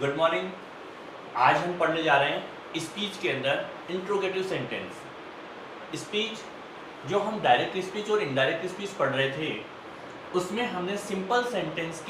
Good morning. आज हम पढ़ने जा रहे हैं स्पीच के अंदर इंट्रोगेटिव सेंटेंस। स्पीच जो हम डायरेक्ट स्पीच और इनडायरेक्ट स्पीच पढ़ रहे थे उसमें हमने सिंपल सेंटेंस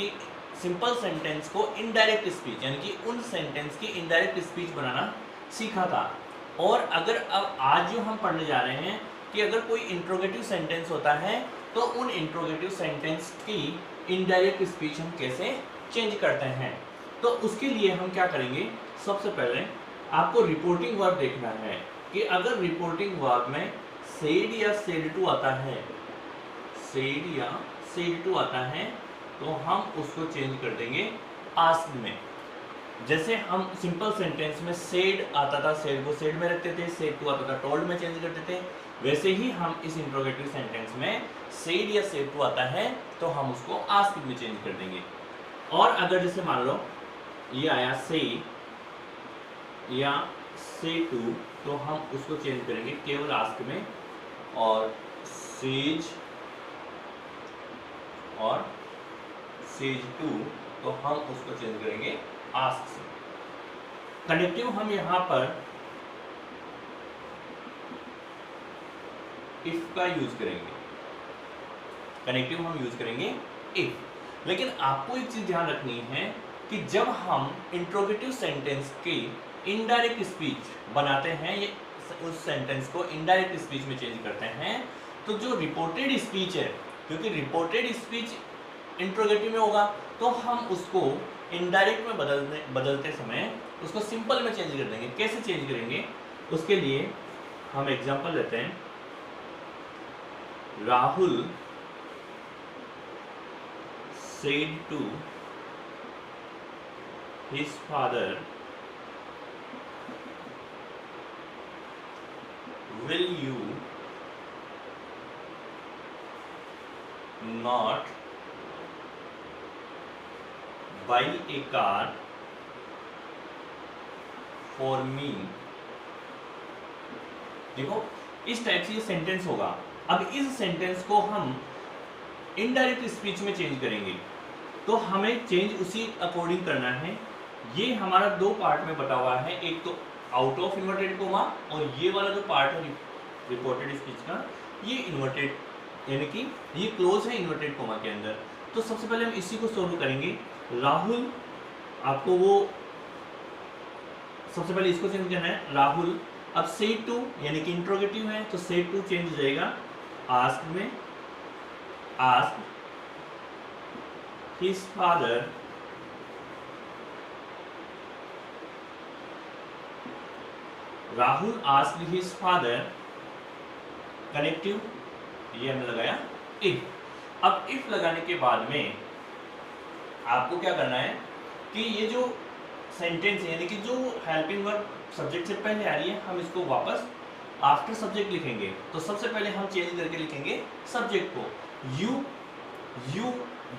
को इनडायरेक्ट स्पीच यानी कि उन सेंटेंस की इनडायरेक्ट स्पीच बनाना सीखा था। और अगर अब आज जो हम पढ़ने जा रहे हैं कि अगर कोई इंट्रोगेटिव सेंटेंस होता है तो उन इंट्रोगेटिव सेंटेंस की इनडायरेक्ट स्पीच हम कैसे चेंज करते हैं। तो उसके लिए हम क्या करेंगे, सबसे पहले आपको रिपोर्टिंग वर्ब देखना है कि अगर रिपोर्टिंग वर्ब में सेड या सेड टू आता है, सेड या सेड टू आता है तो हम उसको चेंज कर देंगे आस्क्ड में। जैसे हम सिंपल सेंटेंस में सेड आता था, सेड को सेड में रखते थे, सेड टू आता था टोल्ड में चेंज करते थे, वैसे ही हम इस इंट्रोगेटिव सेंटेंस में सेड या सेड टू आता है तो हम उसको आस्क्ड में चेंज कर देंगे। और अगर जैसे मान लो ये आया से या से टू तो हम उसको चेंज करेंगे केवल आस्क में, और सेज और सेज टू तो हम उसको चेंज करेंगे आस्क से। कनेक्टिव हम यहां पर इफ का यूज करेंगे, कनेक्टिव हम यूज करेंगे इफ। लेकिन आपको एक चीज ध्यान रखनी है कि जब हम इंट्रोगेटिव सेंटेंस की इनडायरेक्ट स्पीच बनाते हैं या उस सेंटेंस को इनडायरेक्ट स्पीच में चेंज करते हैं तो जो रिपोर्टेड स्पीच है, क्योंकि रिपोर्टेड स्पीच इंट्रोगेटिव में होगा तो हम उसको इनडायरेक्ट में बदलते समय उसको सिंपल में चेंज कर देंगे। कैसे चेंज करेंगे, उसके लिए हम एग्जांपल लेते हैं। Rahul said to his father, will you not buy a car for me? देखो इस टाइप से ये सेंटेंस होगा। अब इस सेंटेंस को हम इनडायरेक्ट स्पीच में चेंज करेंगे तो हमें चेंज उसी अकॉर्डिंग करना है। ये हमारा दो पार्ट में बटा हुआ है, एक तो आउट ऑफ इन्वर्टेड कोमा और ये वाला जो पार्ट है रिपोर्टेड स्पीच का ये इन्वर्टेड यानी कि ये क्लोज है इन्वर्टेड कोमा के अंदर। तो सबसे पहले हम इसी को सोल्व करेंगे। राहुल, आपको वो सबसे पहले इसको चेंज करना है। राहुल, अब सेड टू यानी कि इंट्रोगेटिव है तो सेड टू चेंज हो जाएगा आस्क में। asked his father Rahul asked his father, connective ये हमने लगाया if। अब if लगाने के बाद में आपको क्या करना है कि ये जो सेंटेंस है यानी कि जो हेल्पिंग वर्ब सब्जेक्ट से पहले आ रही है हम इसको वापस आफ्टर सब्जेक्ट लिखेंगे। तो सबसे पहले हम चेंज करके लिखेंगे सब्जेक्ट को यू।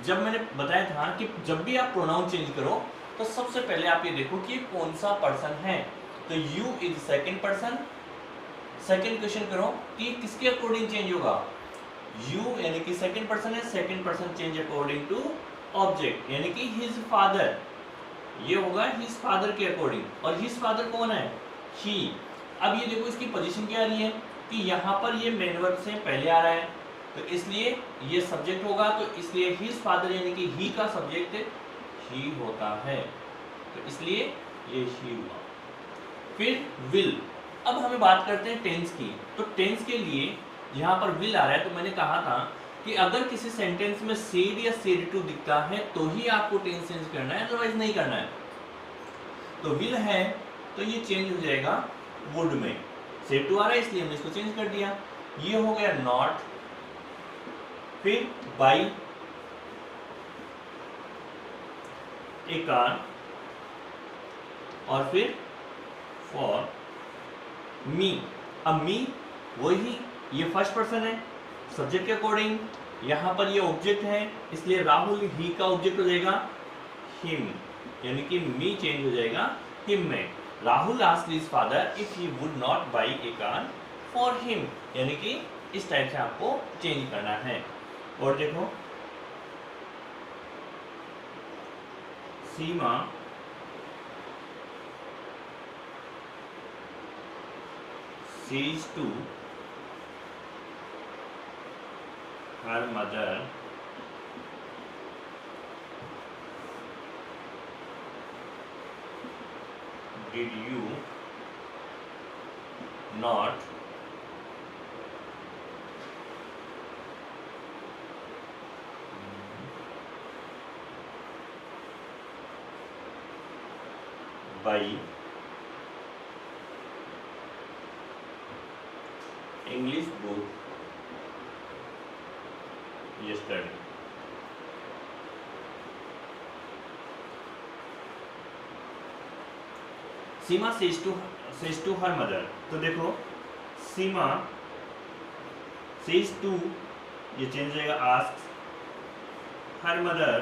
जब मैंने बताया था कि जब भी आप प्रोनाउन चेंज करो तो सबसे पहले आप ये देखो कि कौन सा पर्सन है। तो you is second person. Second question करो कि किसके अकॉर्डिंग चेंज होगा, यू यानी कि सेकंड पर्सन है, second person change according to object यानी कि हिज फादर, ये होगा हिज फादर के अकॉर्डिंग। और हिज फादर कौन है, ही। अब ये देखो इसकी पोजीशन क्या आ रही है कि यहाँ पर ये मेन वर्ब से पहले आ रहा है तो इसलिए ये सब्जेक्ट होगा, तो इसलिए हिज फादर यानी कि ही का सब्जेक्ट ही होता है तो इसलिए ये ही हुआ। फिर विल। अब हमें बात करते हैं टेंस की। तो टेंस के लिए यहाँ पर विल आ रहा है तो मैंने कहा था कि अगर किसी सेंटेंस में सेड या सेड टू दिखता है तो ही आपको टेंस चेंज करना है, अदरवाइज नहीं करना है। तो विल है तो ये चेंज हो जाएगा वुड में। सेड टू आ रहा है इसलिए हमने इसको चेंज कर दिया। ये हो गया नॉट, फिर बाई ए कार और फिर फॉर मी। अब मी वही, ये फर्स्ट पर्सन है सब्जेक्ट के अकॉर्डिंग, यहां पर ये ऑब्जेक्ट है इसलिए राहुल ही का ऑब्जेक्ट हो जाएगा हिम यानी कि मी चेंज हो जाएगा हिम में। Rahul asked his father if he would not by A car for him यानी कि इस टाइप से आपको चेंज करना है। और देखो सीमा says to her mother, did you not buy English book yesterday? Seema says to her mother, तो देखो सीमा says to ये चेंज हो जाएगा asks, her mother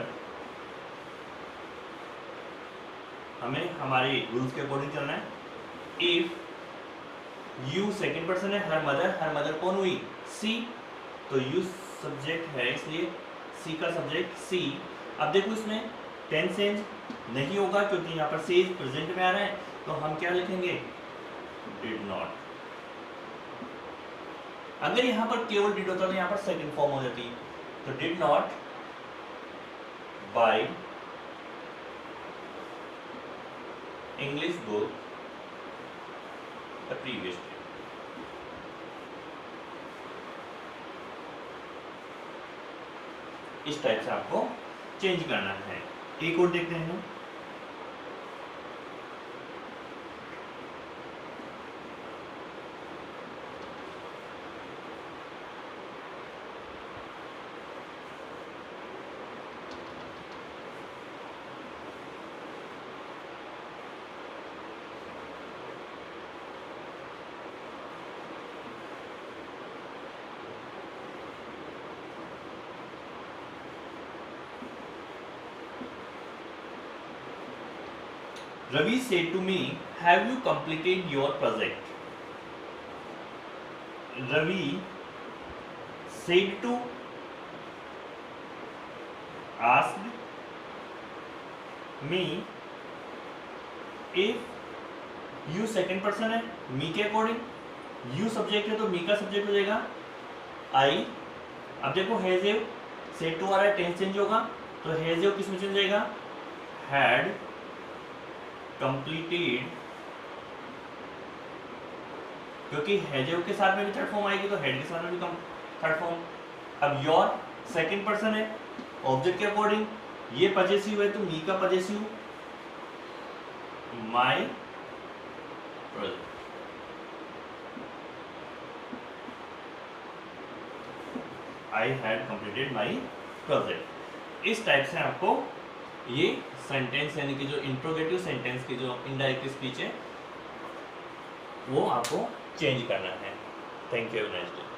हमें हमारे रूल्स के अकॉर्डिंग चलना है। इफ यू सेकंड पर्सन है, हर मदर कौन हुई? सी, तो यू सब्जेक्ट है इसलिए सी का सब्जेक्ट सी। अब देखो इसमें टेंस चेंज नहीं होगा क्योंकि यहाँ पर सेज प्रेजेंट में आ रहा है, तो हम क्या लिखेंगे? Did not. अगर यहाँ पर केवल डिड होता तो यहाँ पर सेकंड फॉर्म हो जाती, तो did not by English book the previous day. इस टाइप से आपको चेंज करना है। एक और देखते हैं। Ravi said to me, "Have you completed your project?" Ravi said to asked me, if you second person है, मी के अकॉर्डिंग यू सब्जेक्ट है तो मी का सब्जेक्ट हो जाएगा आई। अब देखो हैज यू सेड टू आ रहा है, टेंस चेंज होगा, तो हैज यू किस में चेंज जाएगा? हैड कंप्लीटेड, क्योंकि हैव के साथ में भी थर्ड फॉर्म आएगी तो हेड के साथ में भी थर्ड फॉर्म। अब योर सेकंड पर्सन है, ऑब्जेक्ट के अकॉर्डिंग ये पजेसिव है तो मी का possessive my project. I had completed my project. इस टाइप से आपको ये सेंटेंस यानी कि जो इंट्रोगेटिव सेंटेंस की जो इनडायरेक्ट स्पीच है वो आपको चेंज करना है। Thank you, have a nice day.